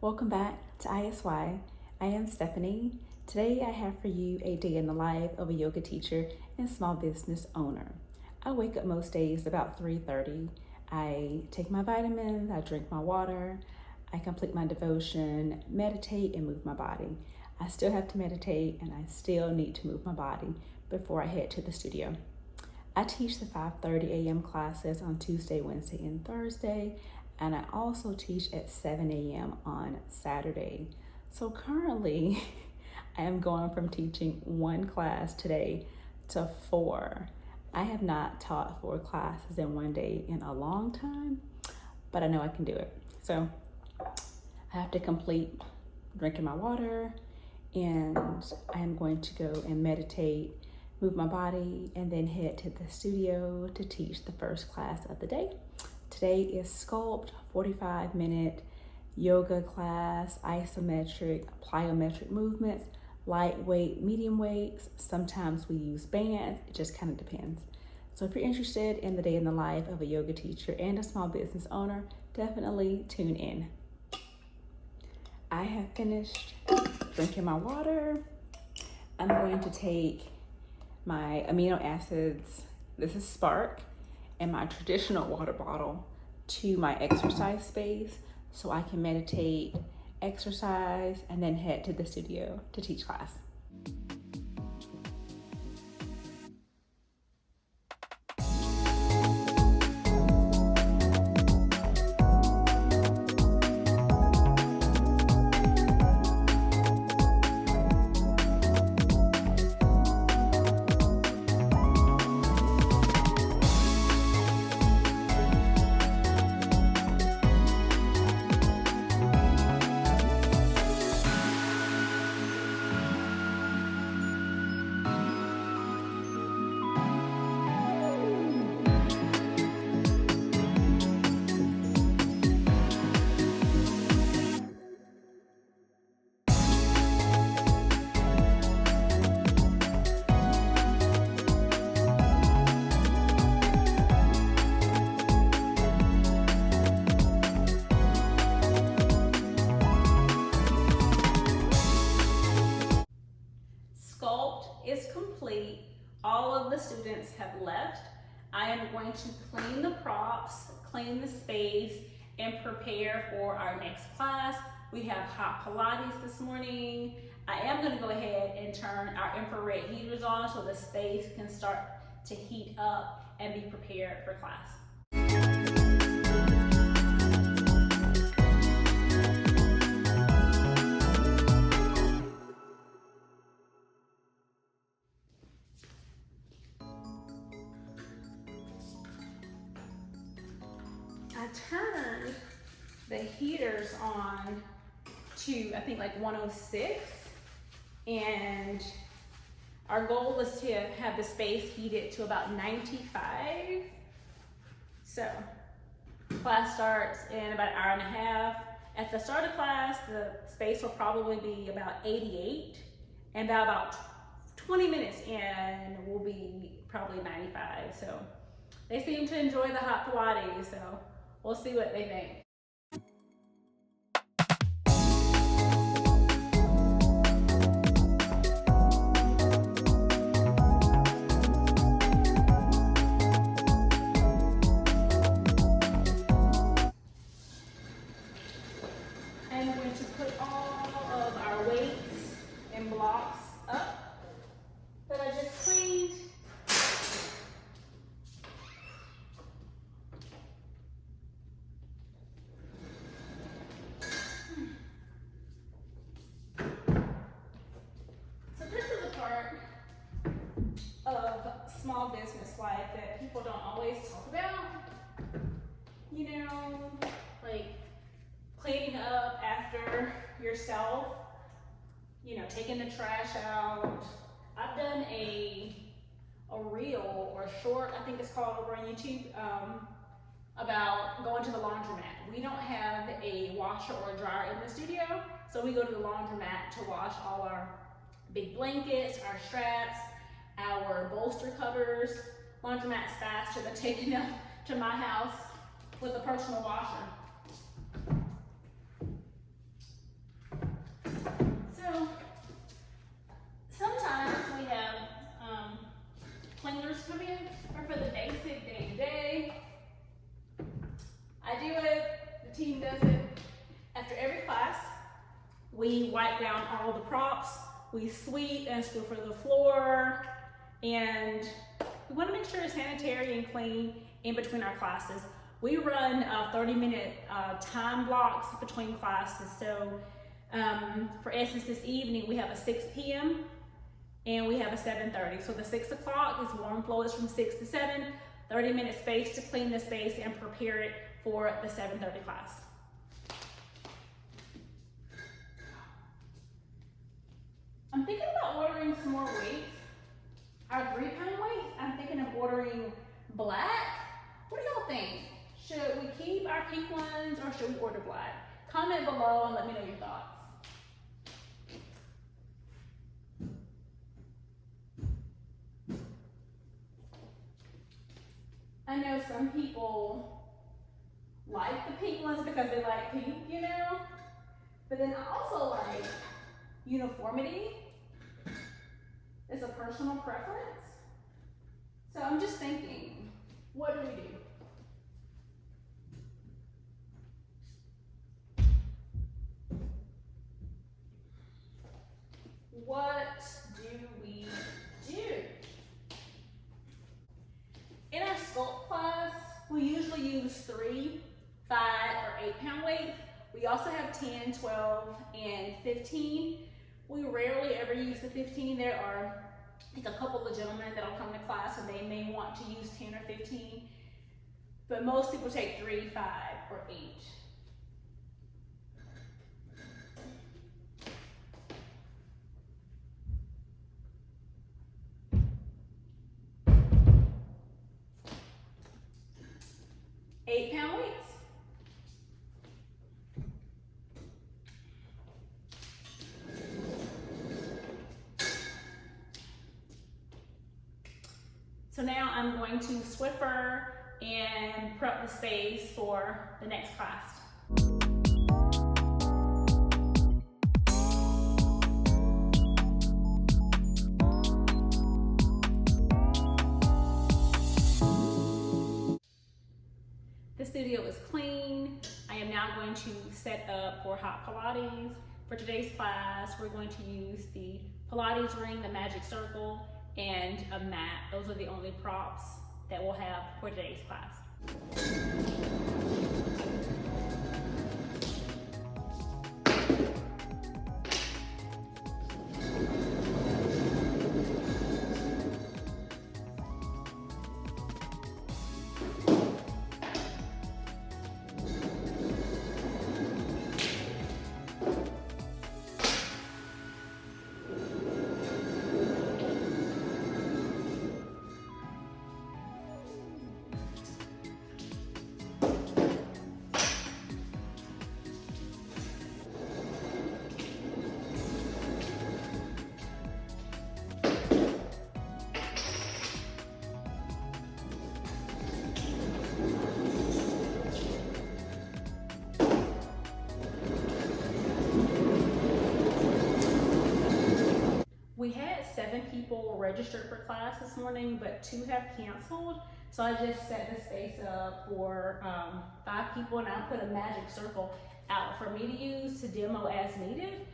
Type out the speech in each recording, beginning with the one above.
Welcome back to ISY. I am Stephanie. Today I have for you a day in the life of a yoga teacher and small business owner. I wake up most days about 3:30. I take my vitamins, I drink my water, I complete my devotion, meditate, and move my body. I still have to meditate and I still need to move my body before I head to the studio. I teach the 5:30 a.m. classes on Tuesday, Wednesday, and Thursday, and I also teach at 7 a.m. on Saturday. So currently, I am going from teaching one class today to 4. I have not taught 4 classes in one day in a long time, but I know I can do it. So I have to complete drinking my water, and I am going to go and meditate, move my body, and then head to the studio to teach the first class of the day. Today is Sculpt, 45-minute yoga class, isometric, plyometric movements, lightweight, medium weights. Sometimes we use bands, it just kind of depends. So if you're interested in the day in the life of a yoga teacher and a small business owner, definitely tune in. I have finished drinking my water. I'm going to take my amino acids, this is Spark, and my traditional water bottle to my exercise space so I can meditate, exercise, and then head to the studio to teach class. Is complete. All of the students have left. I am going to clean the props, clean the space, and prepare for our next class. We have hot Pilates this morning. I am going to go ahead and turn our infrared heaters on so the space can start to heat up and be prepared for class. I turned the heaters on to, I think, like 106, and our goal is to have the space heated to about 95. So class starts in about an hour and a half. At the start of class, the space will probably be about 88, and about 20 minutes in will be probably 95. So they seem to enjoy the hot Pilates, so we'll see what they think. I'm going to put all of our weights and blocks up that I just cleaned. Small business life that people don't always talk about, you know, like cleaning up after yourself, you know, taking the trash out. I've done a reel or short, I think it's called, over on YouTube, about going to the laundromat. We don't have a washer or a dryer in the studio, so we go to the laundromat to wash all our big blankets, our straps, our bolster covers. Laundromat's faster than taking them to my house with a personal washer. We wipe down all the props, we sweep and scrub for the floor, and we want to make sure it's sanitary and clean in between our classes. We run 30-minute time blocks between classes. So for instance, this evening we have a 6 p.m. and we have a 7:30. So the 6 o'clock is warm flow, is from 6 to 7, 30-minute space to clean the space and prepare it for the 7:30 class. I'm thinking about ordering some more weights. Our 3-pound weights, I'm thinking of ordering black. What do y'all think? Should we keep our pink ones or should we order black? Comment below and let me know your thoughts. I know some people like the pink ones because they like pink, you know? But then I also like uniformity. It's a personal preference. So I'm just thinking, what do we do? What do we do? In our sculpt class, we usually use 3, 5, or 8-pound weights. We also have 10, 12, and 15. We rarely ever use the 15. There are, I think, a couple of gentlemen that'll come to class and they may want to use 10 or 15. But most people take 3, 5, or 8. Weights. So now I'm going to Swiffer and prep the space for the next class. The studio is clean. I am now going to set up for hot Pilates. For today's class, we're going to use the Pilates ring, the magic circle, and a mat. Those are the only props that we'll have for today's class. We had 7 people registered for class this morning, but 2 have canceled. So I just set the space up for 5 people, and I put a magic circle out for me to use to demo as needed.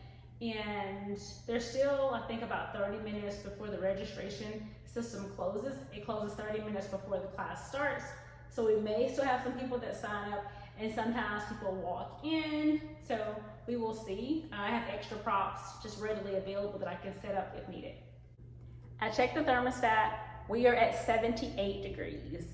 And there's still, I think, about 30 minutes before the registration system closes. It closes 30 minutes before the class starts. So we may still have some people that sign up, and sometimes people walk in. So we will see. I have extra props just readily available that I can set up if needed. I checked the thermostat. We are at 78 degrees.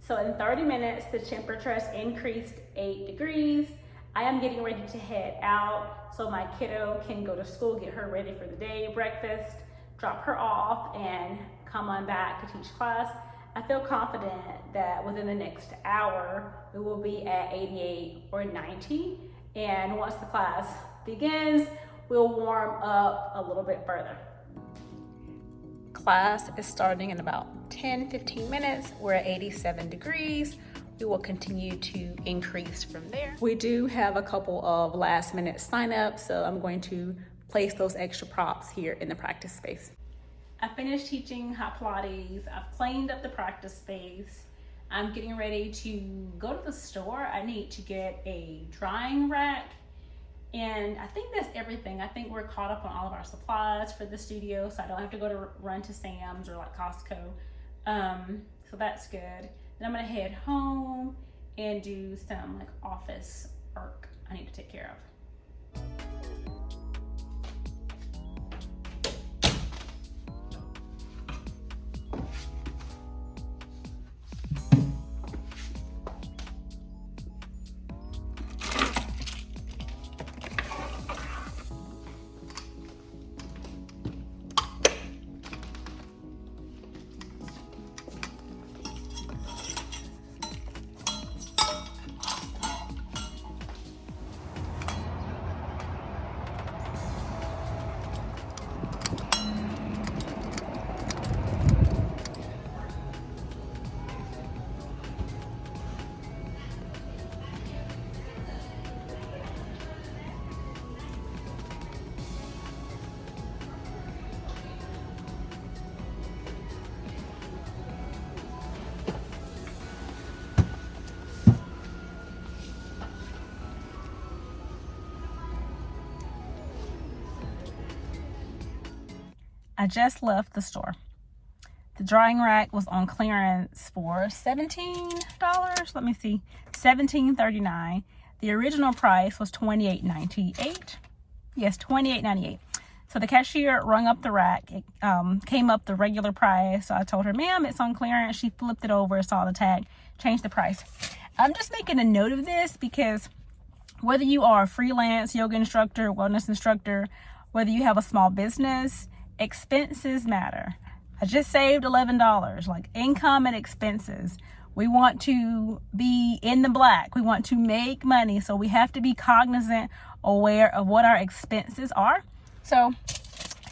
So in 30 minutes, the temperature has increased 8 degrees. I am getting ready to head out so my kiddo can go to school, get her ready for the day, breakfast, drop her off, and come on back to teach class. I feel confident that within the next hour, we will be at 88 or 90. And once the class begins, we'll warm up a little bit further. Class is starting in about 10-15 minutes. We're at 87 degrees. We will continue to increase from there. We do have a couple of last minute signups, so I'm going to place those extra props here in the practice space. I finished teaching hot Pilates. I've cleaned up the practice space. I'm getting ready to go to the store. I need to get a drying rack, and And I think that's everything. I think we're caught up on all of our supplies for the studio, so I don't have to go to run to Sam's or like Costco. So that's good. Then I'm gonna head home and do some like office work I need to take care of. I just left the store. The drying rack was on clearance for $17. Let me see, $17.39. The original price was $28.98. Yes, $28.98. So the cashier rung up the rack. It came up the regular price. So I told her, ma'am, it's on clearance. She flipped it over, saw the tag, changed the price. I'm just making a note of this because whether you are a freelance yoga instructor, wellness instructor, whether you have a small business, expenses matter. I just saved $11, like income and expenses. We want to be in the black. We want to make money. So we have to be cognizant, aware of what our expenses are. So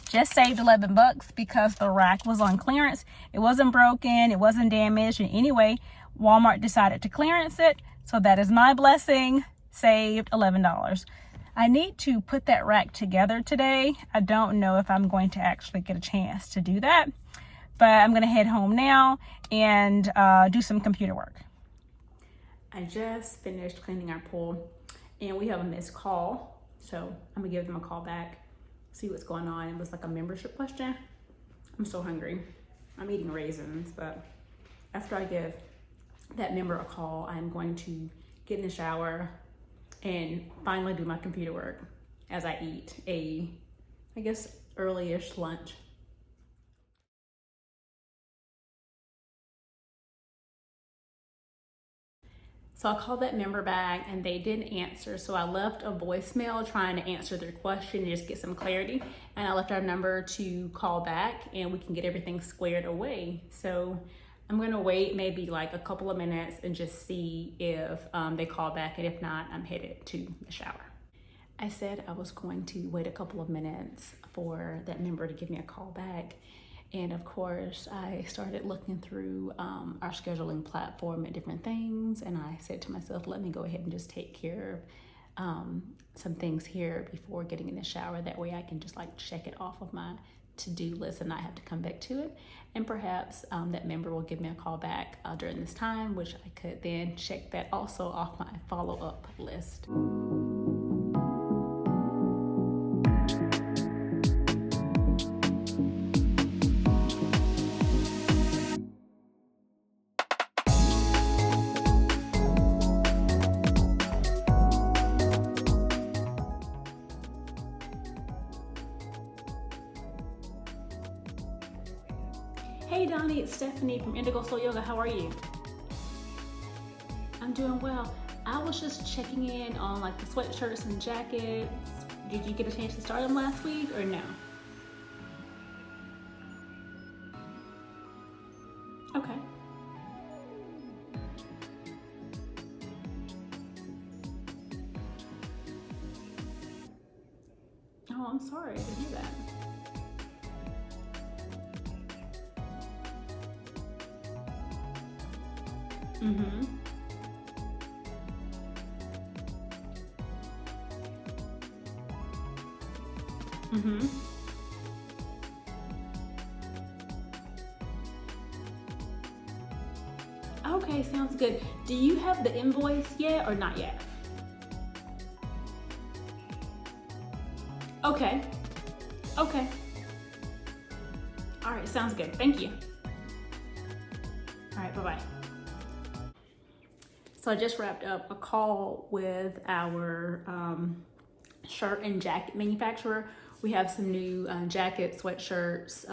just saved $11 because the rack was on clearance. It wasn't broken. It wasn't damaged in any way. Walmart decided to clearance it. So that is my blessing. Saved $11. I need to put that rack together today. I don't know if I'm going to actually get a chance to do that, but I'm going to head home now and do some computer work. I just finished cleaning our pool and we have a missed call. So I'm gonna give them a call back, see what's going on. It was like a membership question. I'm so hungry. I'm eating raisins, but after I give that member a call, I'm going to get in the shower and finally do my computer work as I eat I guess, early-ish lunch. So I called that member back and they didn't answer. So I left a voicemail trying to answer their question and just get some clarity. And I left our number to call back and we can get everything squared away. So I'm gonna wait maybe like a couple of minutes and just see if they call back, and if not, I'm headed to the shower. I said I was going to wait a couple of minutes for that member to give me a call back. And of course, I started looking through our scheduling platform at different things. And I said to myself, let me go ahead and just take care of some things here before getting in the shower. That way I can just like check it off of my to-do list and not have to come back to it. And perhaps that member will give me a call back during this time, which I could then check that also off my follow-up list. Hey Donnie, it's Stephanie from Indigo Soul Yoga. How are you? I'm doing well. I was just checking in on like the sweatshirts and jackets. Did you get a chance to start them last week or no? Okay. Oh, I'm sorry to hear that. Mm-hmm. Mm-hmm. Okay, sounds good. Do you have the invoice yet or not yet? Okay. Okay. All right, sounds good. Thank you. All right, bye-bye. So I just wrapped up a call with our shirt and jacket manufacturer. We have some new jackets, sweatshirts,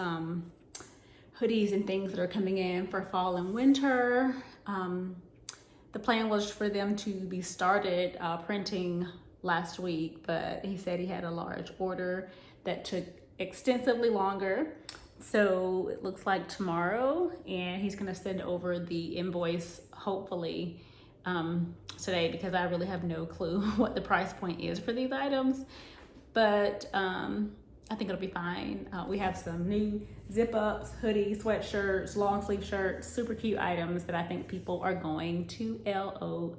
hoodies and things that are coming in for fall and winter. The plan was for them to be started printing last week, but he said he had a large order that took extensively longer. So it looks like tomorrow, and he's gonna send over the invoice hopefully today, because I really have no clue what the price point is for these items. But I think it'll be fine. We have some new zip ups, hoodies, sweatshirts, long sleeve shirts, super cute items that I think people are going to love.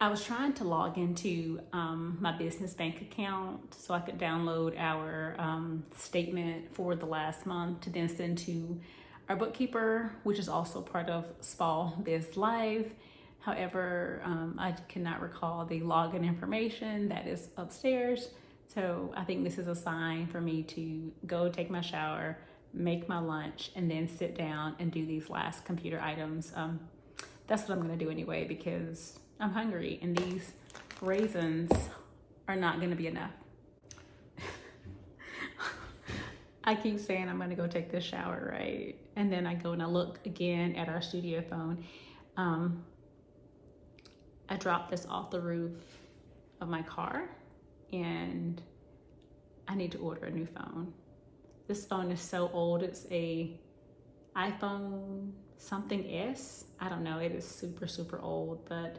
I was trying to log into my business bank account so I could download our statement for the last month to then send to our bookkeeper, which is also part of Small Biz Live. However, I cannot recall the login information that is upstairs. So I think this is a sign for me to go take my shower, make my lunch, and then sit down and do these last computer items. That's what I'm gonna do anyway, because I'm hungry and these raisins are not gonna be enough. I keep saying I'm gonna go take this shower, right? And then I go and I look again at our studio phone. I dropped this off the roof of my car and I need to order a new phone. This phone is so old. It's a iPhone something S. I don't know, it is super, super old, but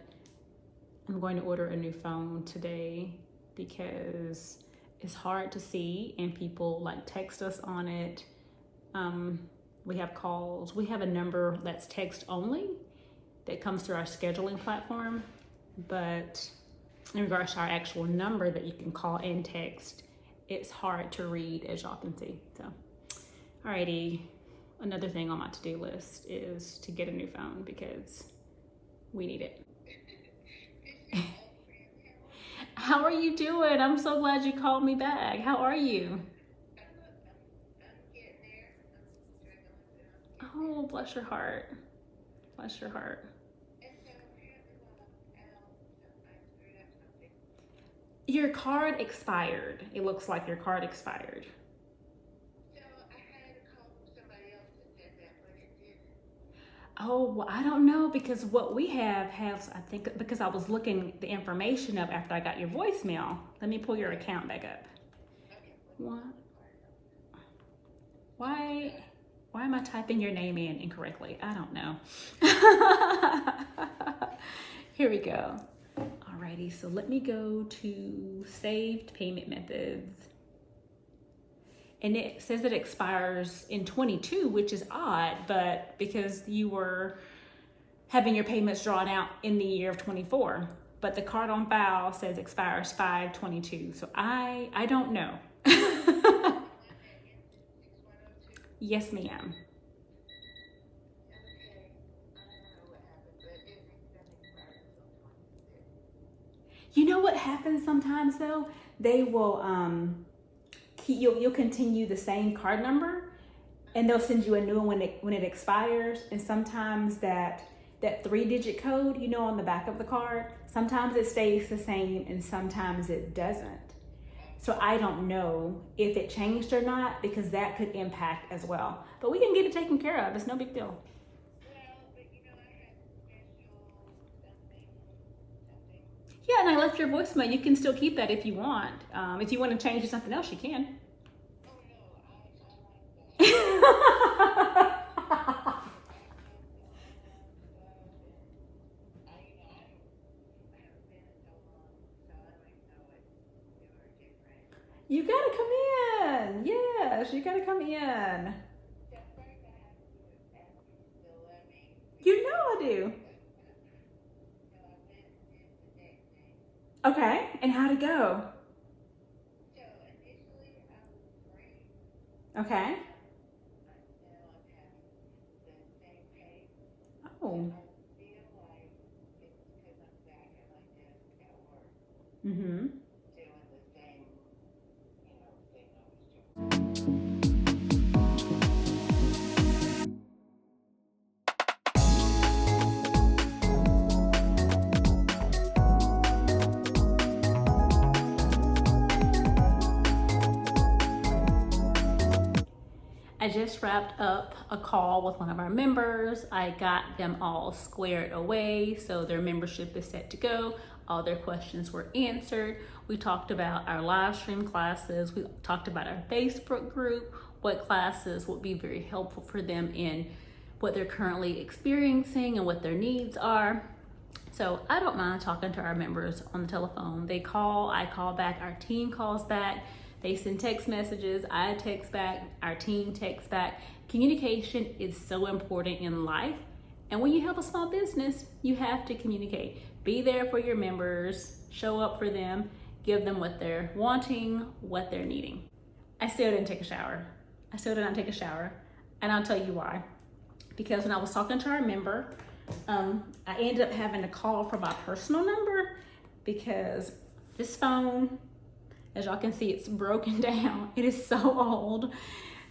I'm going to order a new phone today because it's hard to see and people like text us on it. We have calls. We have a number that's text only that comes through our scheduling platform, but in regards to our actual number that you can call and text, it's hard to read, as y'all can see. So, alrighty, another thing on my to-do list is to get a new phone because we need it. How are you doing? I'm so glad you called me back. How are you? Oh, bless your heart. Bless your heart. Your card expired. It looks like your card expired. Oh, well, I don't know, because what we have, I think, because I was looking the information up after I got your voicemail. Let me pull your account back up. What? Why am I typing your name in incorrectly? I don't know. Here we go. Alrighty, so let me go to saved payment methods. And it says it expires in 22, which is odd, but because you were having your payments drawn out in the year of 24, but the card on file says expires 5/22. So I don't know. Yes, ma'am. You know what happens sometimes though? They will you'll continue the same card number, and they'll send you a new one when it expires. And sometimes that 3-digit code, you know, on the back of the card, sometimes it stays the same and sometimes it doesn't. So I don't know if it changed or not, because that could impact as well. But we can get it taken care of. It's no big deal. Yeah, and I left your voicemail. You can still keep that if you want. If you want to change to something else, you can. You gotta come in. Yes, you gotta come in. You know I do. Okay, and how'd it go? Okay. Oh. Mm-hmm. I just wrapped up a call with one of our members. I got them all squared away, so their membership is set to go. All their questions were answered. We talked about our live stream classes. We talked about our Facebook group, what classes would be very helpful for them in what they're currently experiencing and what their needs are. So I don't mind talking to our members on the telephone. They call, I call back, our team calls back. They send text messages, I text back, our team texts back. Communication is so important in life. And when you have a small business, you have to communicate. Be there for your members, show up for them, give them what they're wanting, what they're needing. I still didn't take a shower. I still did not take a shower. And I'll tell you why. Because when I was talking to our member, I ended up having to call from my personal number because this phone, as y'all can see, it's broken down. It is so old.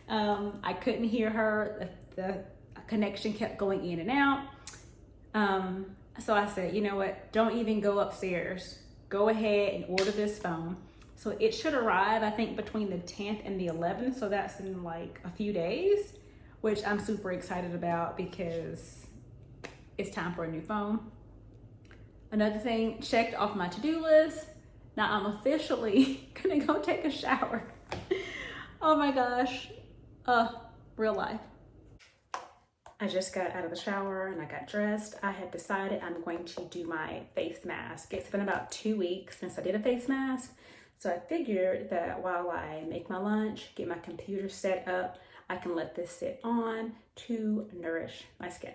I couldn't hear her. The connection kept going in and out. So I said, you know what? Don't even go upstairs. Go ahead and order this phone. So it should arrive, I think, between the 10th and the 11th. So that's in like a few days, which I'm super excited about because it's time for a new phone. Another thing checked off my to-do list. Now I'm officially gonna go take a shower. Oh my gosh, real life. I just got out of the shower and I got dressed. I have decided I'm going to do my face mask. It's been about 2 weeks since I did a face mask. So I figured that while I make my lunch, get my computer set up, I can let this sit on to nourish my skin.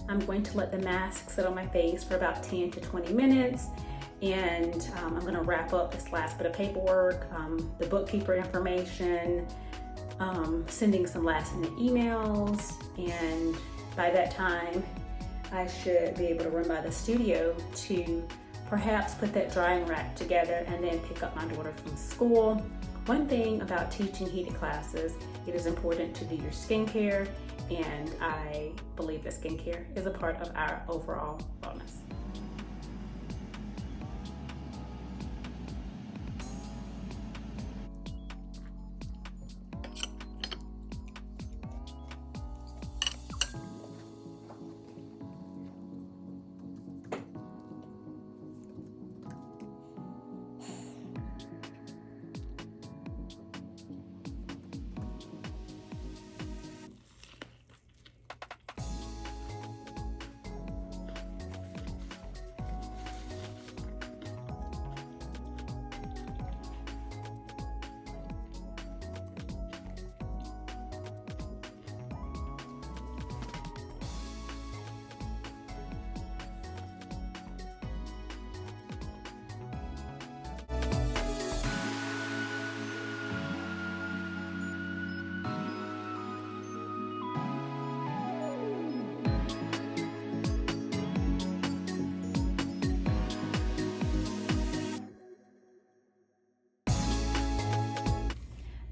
I'm going to let the mask sit on my face for about 10 to 20 minutes. And I'm going to wrap up this last bit of paperwork, the bookkeeper information, sending some last minute emails. And by that time, I should be able to run by the studio to perhaps put that drying rack together and then pick up my daughter from school. One thing about teaching heated classes, it is important to do your skincare, and I believe that skincare is a part of our overall wellness.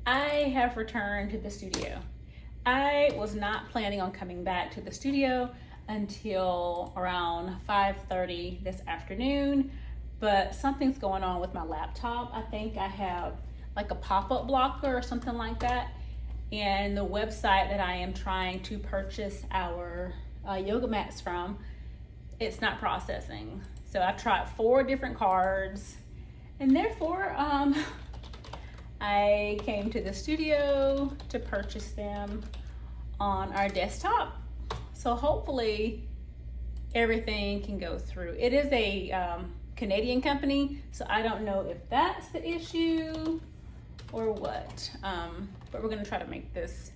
I have returned to the studio. I was not planning on coming back to the studio until around 5:30 this afternoon, but something's going on with my laptop. I think I have like a pop-up blocker or something like that. And the website that I am trying to purchase our yoga mats from, it's not processing. So I've tried 4 different cards, and therefore I came to the studio to purchase them on our desktop. So hopefully everything can go through. It is a Canadian company, so I don't know if that's the issue or what. But we're gonna try to make this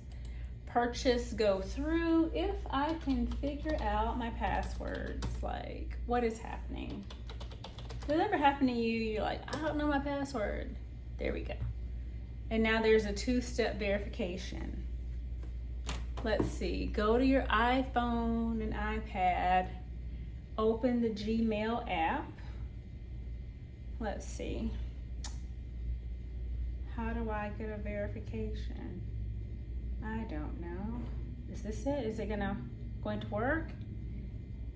purchase go through if I can figure out my passwords. Like, what is happening? Does that ever happen to you? You're like, I don't know my password. There we go. And now there's a 2-step verification. Let's see, go to your iPhone and iPad, open the Gmail app. Let's see. How do I get a verification? I don't know. Is this it? Is it going to work?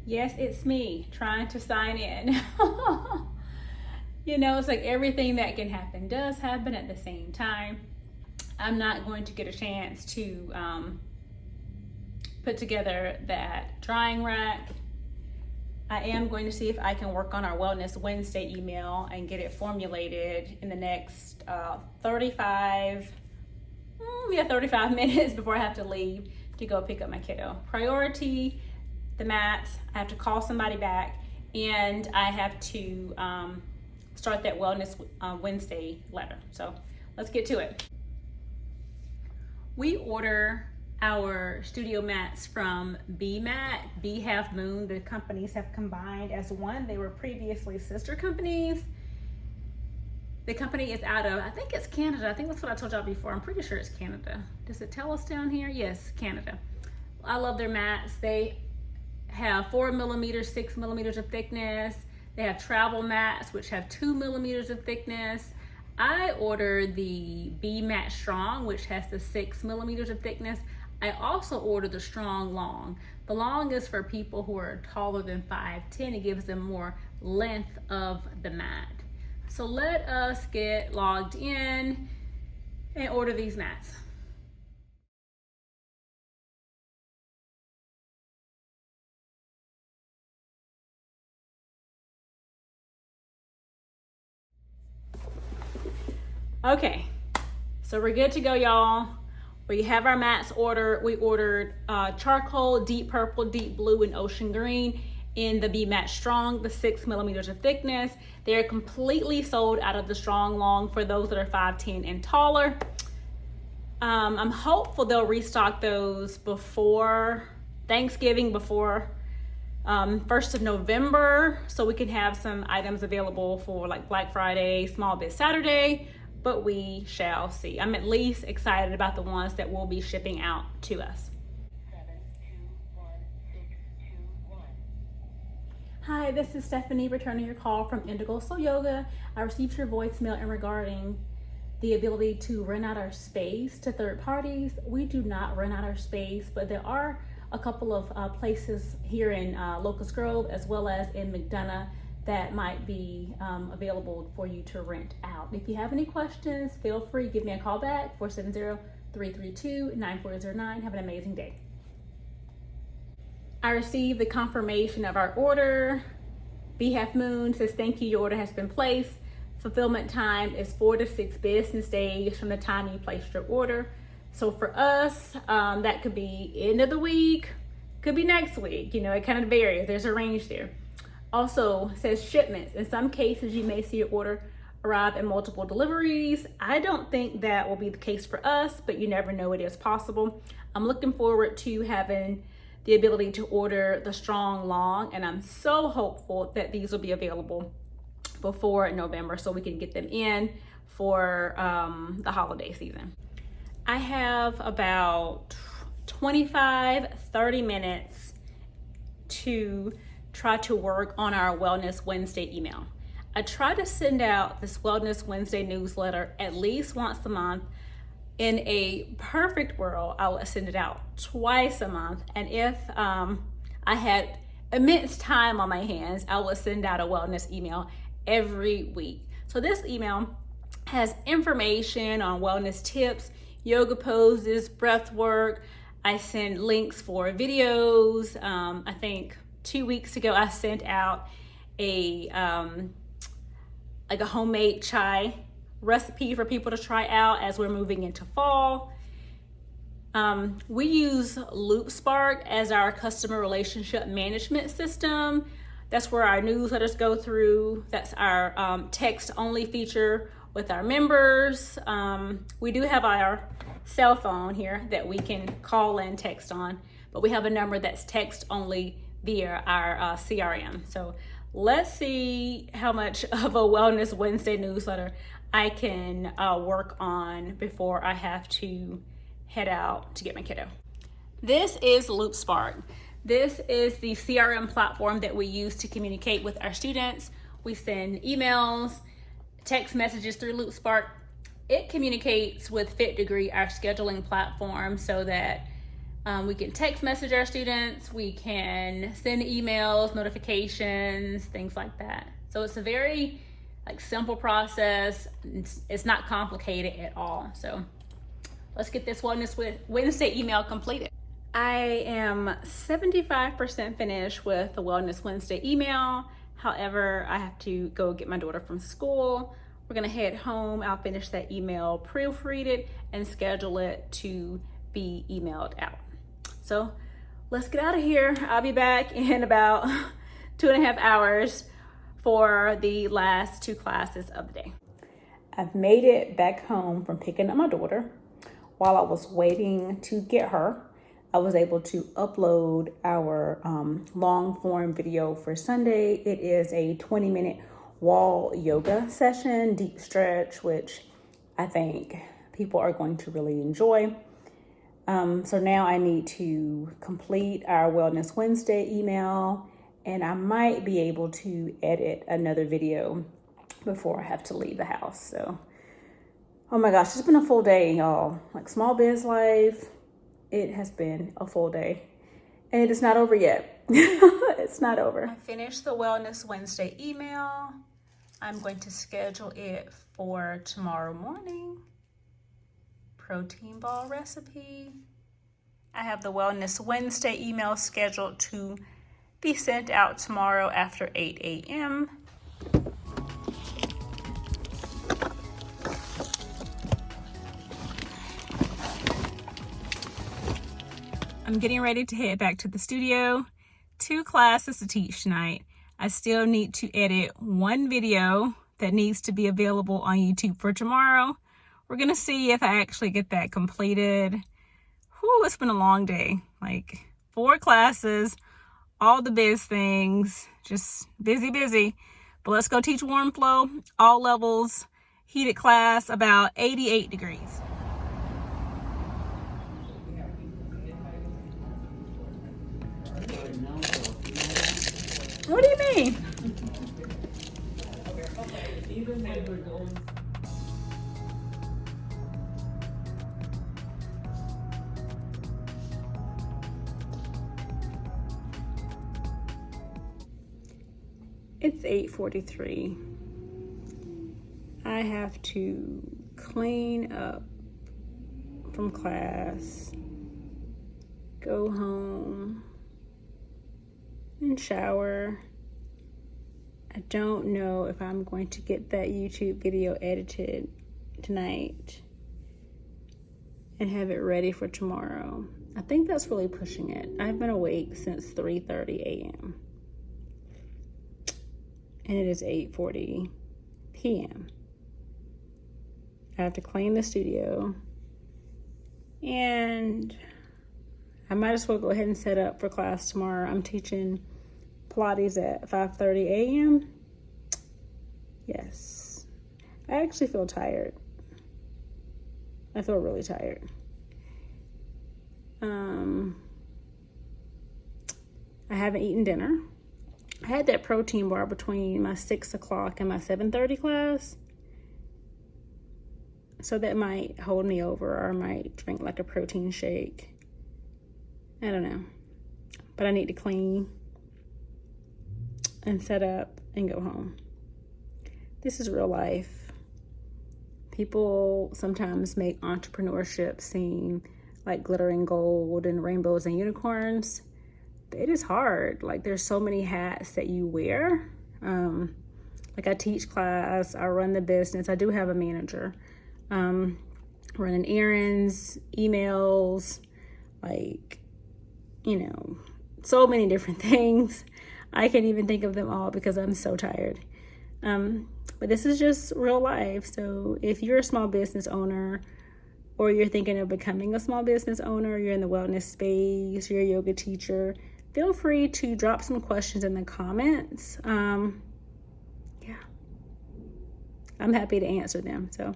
Yes, it's me trying to sign in. You know, it's like everything that can happen does happen at the same time. I'm not going to get a chance to put together that drying rack. I am going to see if I can work on our Wellness Wednesday email and get it formulated in the next 35 minutes before I have to leave to go pick up my kiddo. Priority, the mats. I have to call somebody back, and I have to start that Wellness Wednesday letter. So let's get to it. We order our studio mats from B Half Moon. The companies have combined as one. They were previously sister companies. The company is out of, I think it's Canada. I think that's what I told y'all before. I'm pretty sure it's Canada. Does it tell us down here? Yes, Canada. I love their mats. They have 4 millimeters, 6 millimeters of thickness. They have travel mats, which have 2 millimeters of thickness. I ordered the B Mat Strong, which has the 6 millimeters of thickness. I also ordered the Strong Long. The long is for people who are taller than 5'10". It gives them more length of the mat. So let us get logged in and order these mats. Okay, so we're good to go, y'all. We have our mats ordered. We ordered charcoal, deep purple, deep blue, and ocean green in the B Mat Strong, the 6 millimeters of thickness. They're completely sold out of the Strong Long for those that are 5'10" and taller. I'm hopeful they'll restock those before Thanksgiving, before 1st of November, so we can have some items available for like Black Friday, Small Biz Saturday, but we shall see. I'm at least excited about the ones that will be shipping out to us. 721-621. Hi, this is Stephanie returning your call from Indigo Soul Yoga. I received your voicemail in regarding the ability to rent out our space to third parties. We do not rent out our space, but there are a couple of places here in Locust Grove as well as in McDonough that might be available for you to rent out. If you have any questions, feel free, give me a call back, 470-332-9409. Have an amazing day. I received the confirmation of our order. B Half Moon says, thank you, your order has been placed. Fulfillment time is 4 to 6 business days from the time you placed your order. So for us, that could be end of the week, could be next week. You know, it kind of varies. There's a range there. Also says shipments. In some cases, you may see your order arrive in multiple deliveries. I don't think that will be the case for us, but you never know, it is possible. I'm looking forward to having the ability to order the Strong Long, and I'm so hopeful that these will be available before November so we can get them in for the holiday season. I have about 25-30 minutes to try to work on our Wellness Wednesday email. I try to send out this Wellness Wednesday newsletter at least once a month. In a perfect world, I would send it out twice a month. And if I had immense time on my hands, I would send out a wellness email every week. So this email has information on wellness tips, yoga poses, breath work. I send links for videos. I think 2 weeks ago, I sent out a homemade chai recipe for people to try out as we're moving into fall. We use LoopSpark as our customer relationship management system. That's where our newsletters go through. That's our text only feature with our members. We do have our cell phone here that we can call and text on, but we have a number that's text only via our CRM. So let's see how much of a Wellness Wednesday newsletter I can work on before I have to head out to get my kiddo. This is LoopSpark. This is the CRM platform that we use to communicate with our students. We send emails, text messages through LoopSpark. It communicates with Fit Degree, our scheduling platform, so that We can text message our students. We can send emails, notifications, things like that. So it's a very simple process. It's not complicated at all. So let's get this Wellness Wednesday email completed. I am 75% finished with the Wellness Wednesday email. However, I have to go get my daughter from school. We're gonna head home. I'll finish that email, proofread it, and schedule it to be emailed out. So let's get out of here. I'll be back in about 2.5 hours for the last 2 classes of the day. I've made it back home from picking up my daughter. While I was waiting to get her, I was able to upload our long form video for Sunday. It is a 20-minute wall yoga session, deep stretch, which I think people are going to really enjoy. So now I need to complete our Wellness Wednesday email, and I might be able to edit another video before I have to leave the house. So, oh my gosh, it's been a full day, y'all. Small biz life, it has been a full day, and it is not over yet. It's not over. I finished the Wellness Wednesday email. I'm going to schedule it for tomorrow morning. Protein ball recipe. I have the Wellness Wednesday email scheduled to be sent out tomorrow after 8 a.m. I'm getting ready to head back to the studio. 2 classes to teach tonight. I still need to edit 1 video that needs to be available on YouTube for tomorrow. We're gonna see if I actually get that completed. Whew, it's been a long day. 4 classes, all the biz things, just busy. But let's go teach warm flow, all levels, heated class, about 88 degrees. What do you mean? It's 8:43. I have to clean up from class, go home, and shower. I don't know if I'm going to get that YouTube video edited tonight and have it ready for tomorrow. I think that's really pushing it. I've been awake since 3:30 a.m. and it is 8:40 p.m. I have to clean the studio, and I might as well go ahead and set up for class tomorrow. I'm teaching Pilates at 5:30 a.m. Yes. I actually feel tired. I feel really tired. I haven't eaten dinner. I had that protein bar between my 6 o'clock and my 7:30 class. So that might hold me over, or I might drink a protein shake. I don't know. But I need to clean and set up and go home. This is real life. People sometimes make entrepreneurship seem like glittering gold and rainbows and unicorns. But it is hard. There's so many hats that you wear. I teach class, I run the business. I do have a manager. Running errands, emails, so many different things. I can't even think of them all because I'm so tired. But this is just real life. So if you're a small business owner, or you're thinking of becoming a small business owner, you're in the wellness space, you're a yoga teacher, feel free to drop some questions in the comments. I'm happy to answer them. So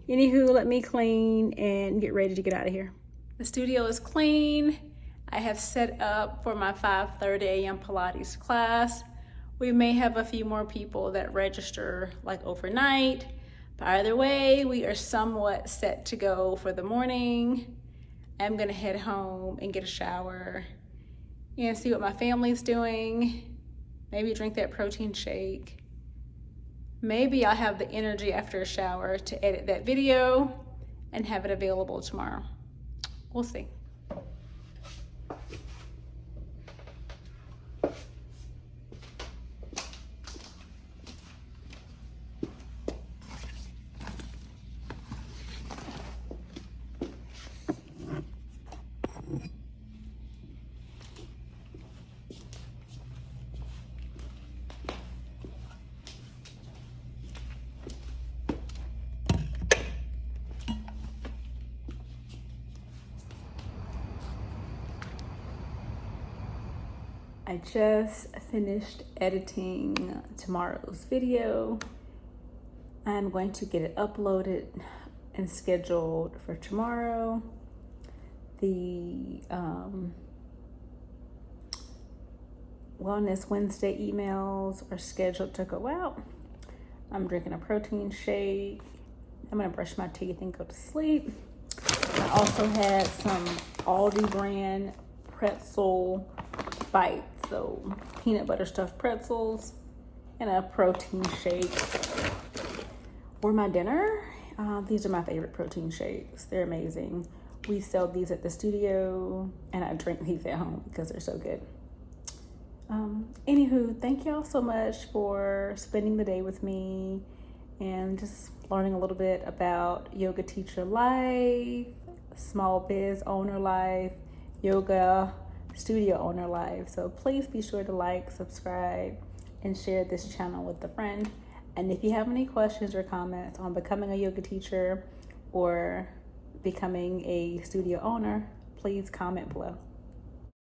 anywho, let me clean and get ready to get out of here. The studio is clean. I have set up for my 5:30 a.m. Pilates class. We may have a few more people that register overnight. But either way, we are somewhat set to go for the morning. I'm gonna head home and get a shower and see what my family's doing. Maybe drink that protein shake. Maybe I'll have the energy after a shower to edit that video and have it available tomorrow. We'll see. I just finished editing tomorrow's video. I'm going to get it uploaded and scheduled for tomorrow. The Wellness Wednesday emails are scheduled to go out. I'm drinking a protein shake. I'm gonna brush my teeth and go to sleep. I also had some Aldi brand pretzel bites, so peanut butter stuffed pretzels and a protein shake. For my dinner, these are my favorite protein shakes. They're amazing. We sell these at the studio and I drink these at home because they're so good. Anywho, thank y'all so much for spending the day with me and just learning a little bit about yoga teacher life, small biz owner life, yoga studio owner life. So please be sure to like, subscribe, and share this channel with a friend. And if you have any questions or comments on becoming a yoga teacher or becoming a studio owner, please comment below.